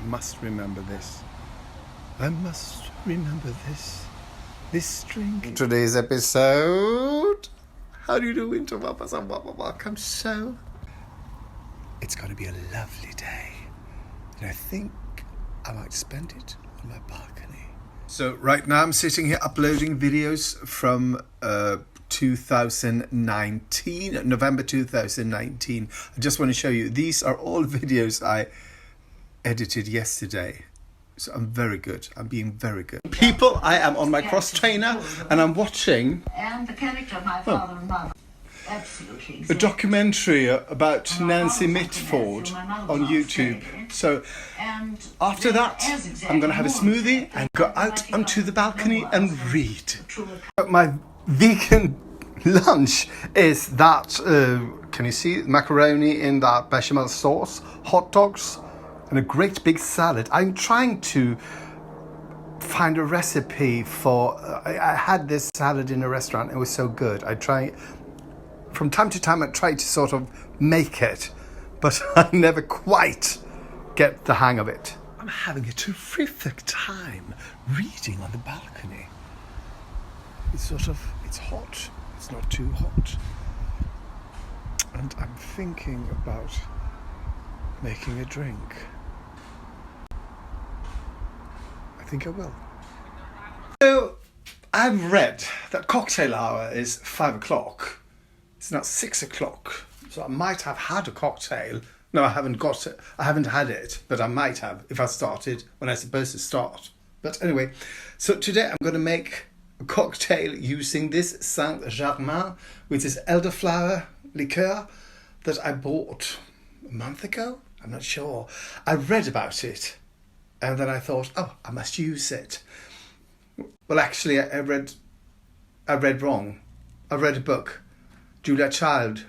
must remember this. I must remember this drink. Today's episode. How do you do, winter welcome? So it's going to be a lovely day, and I think I might spend it on my balcony. So right now I'm sitting here uploading videos from 2019, November 2019. I just want to show you, these are all videos I edited yesterday. So I'm very good. I'm being very good. People, I am on my cross trainer and I'm watching and the character of my father and mother. Absolutely. A documentary about Nancy Mitford on YouTube. So after that, I'm going to have a smoothie and go out onto the balcony and read. My vegan lunch is that, can you see, macaroni in that bechamel sauce, hot dogs, and a great big salad. I'm trying to find a recipe for, I had this salad in a restaurant. It was so good. From time to time I try to sort of make it, but I never quite get the hang of it. I'm having a terrific time reading on the balcony. It's hot. It's not too hot. And I'm thinking about making a drink. I think I will. So I've read that cocktail hour is 5 o'clock. It's now 6 o'clock. So I might have had a cocktail. No, I haven't had it, but I might have if I started when I'm supposed to start. But anyway, so today I'm going to make a cocktail using this Saint-Germain, which is elderflower liqueur that I bought a month ago. I'm not sure. I read about it. And then I thought, oh, I must use it. Well, actually, I read wrong. I read a book, Julia Child,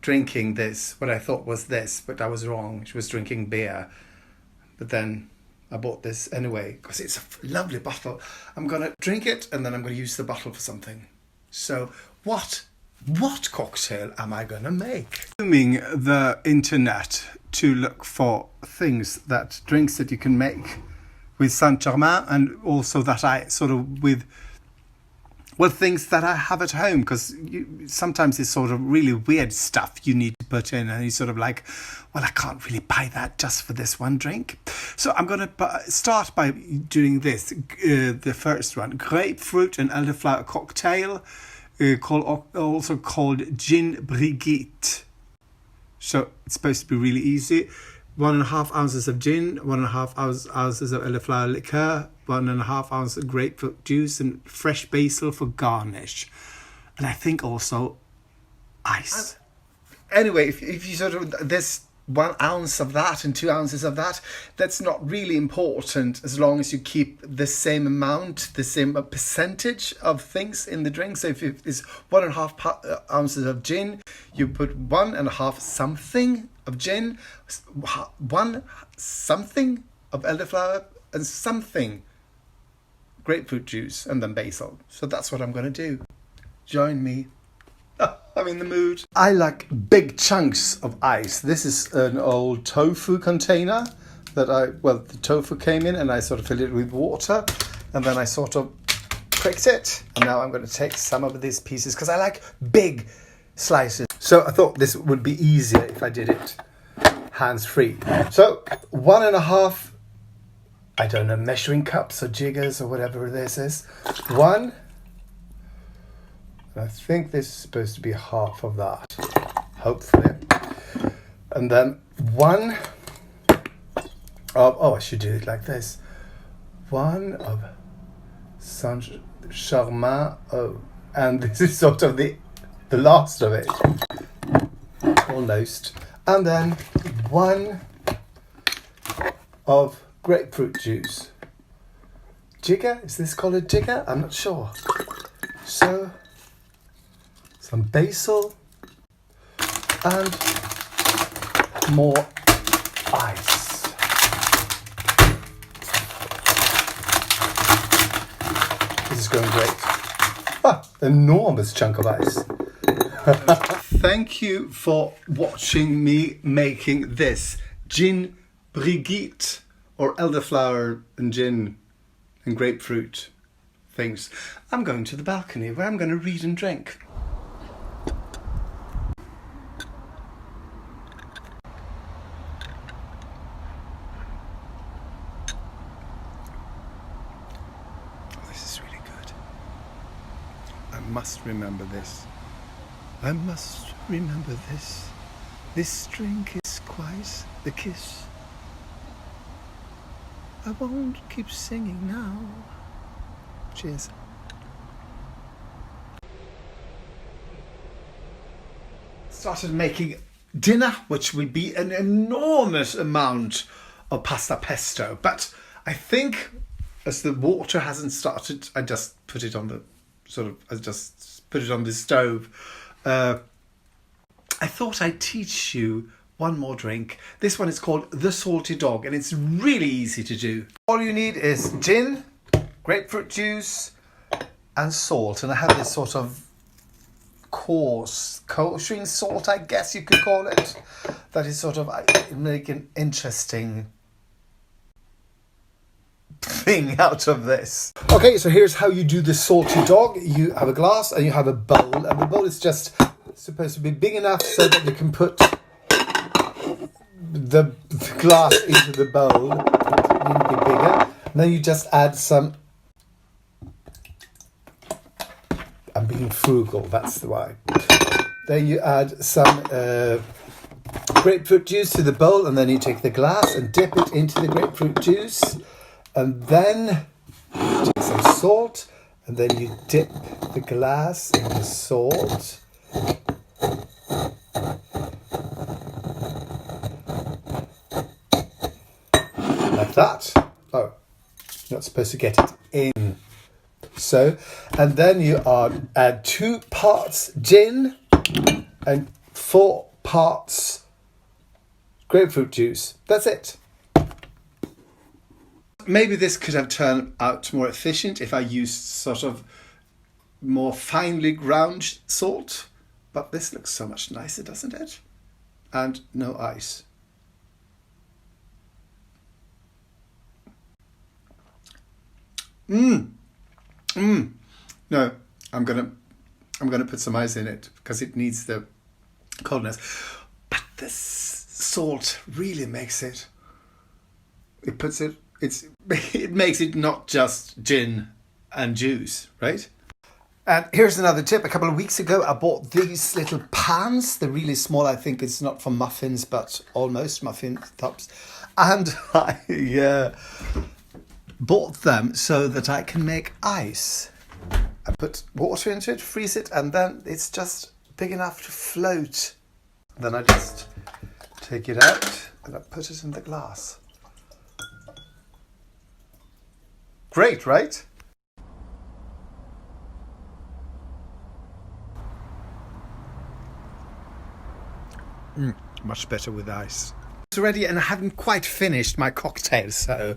drinking this, what I thought was this, but I was wrong. She was drinking beer. But then I bought this anyway, because it's a lovely bottle. I'm going to drink it, and then I'm going to use the bottle for something. So what cocktail am I going to make? Using the internet to look for drinks that you can make with Saint-Germain, and also that I sort of things that I have at home, because sometimes it's sort of really weird stuff you need to put in, and you're sort of like, well, I can't really buy that just for this one drink. So I'm going to start by doing this, the first one, grapefruit and elderflower cocktail, also called Gin Brigitte. So it's supposed to be really easy. 1.5 ounces of gin, 1.5 ounces of elderflower liqueur, 1.5 ounces of grapefruit juice, and fresh basil for garnish. And I think also ice. Anyway, if you sort of, there's 1 ounce of that and 2 ounces of that, that's not really important as long as you keep the same amount, the same percentage of things in the drink. So if it's 1.5 ounces of gin, you put 1.5 something of gin, 1 something of elderflower, and something grapefruit juice, and then basil. So that's what I'm going to do. Join me. I'm in the mood. I like big chunks of ice. This is an old tofu container that the tofu came in, and I sort of filled it with water, and then I sort of pricked it. And now I'm going to take some of these pieces because I like big slices. So I thought this would be easier if I did it hands-free. So 1.5, I don't know, measuring cups or jiggers or whatever this is. 1. I think this is supposed to be half of that, hopefully. And then 1 of, I should do it like this. 1 of Saint-Germain, and this is sort of the last of it, almost. And then 1 of grapefruit juice. Jigger? Is this called a jigger? I'm not sure. So some basil and more ice. This is going great. Enormous chunk of ice. Thank you for watching me making this Gin Brigitte or elderflower and gin and grapefruit things, I'm going to the balcony where I'm going to read and drink. This is really good. I must remember this. I must remember this. This drink is quite the kiss. I won't keep singing now. Cheers. Started making dinner, which will be an enormous amount of pasta pesto. But I think as the water hasn't started, I just put it on the stove. I thought I'd teach you one more drink. This one is called the Salty Dog, and it's really easy to do. All you need is gin, grapefruit juice, and salt. And I have this sort of coarse kosher salt, I guess you could call it. That is sort of make an interesting thing out of this. Okay, so here's how you do the Salty Dog. You have a glass and you have a bowl, and the bowl is just supposed to be big enough so that you can put the glass into the bowl. It needs to be bigger. And then you just add some. I'm being frugal, that's why. Then you add some grapefruit juice to the bowl, and then you take the glass and dip it into the grapefruit juice, and then you take some salt, and then you dip the glass in the salt. Like that. Oh, you're not supposed to get it in. So, and then you add 2 parts gin and 4 parts grapefruit juice. That's it. Maybe this could have turned out more efficient if I used sort of more finely ground salt, but this looks so much nicer, doesn't it? And no ice. No, I'm gonna put some ice in it because it needs the coldness. But this salt really makes it. It makes it not just gin and juice, right? And here's another tip. A couple of weeks ago, I bought these little pans. They're really small. I think it's not for muffins, but almost muffin tops. And I bought them so that I can make ice. I put water into it, freeze it, and then it's just big enough to float. Then I just take it out and I put it in the glass. Great, right? Much better with ice. It's ready, and I haven't quite finished my cocktail, so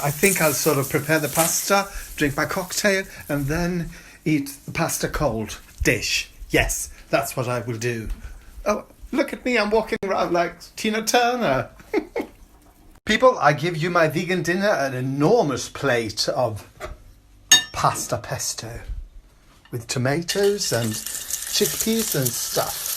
I think I'll sort of prepare the pasta, drink my cocktail, and then eat the pasta cold dish. Yes, that's what I will do. Oh, look at me, I'm walking around like Tina Turner. People, I give you my vegan dinner, an enormous plate of pasta pesto with tomatoes and chickpeas and stuff.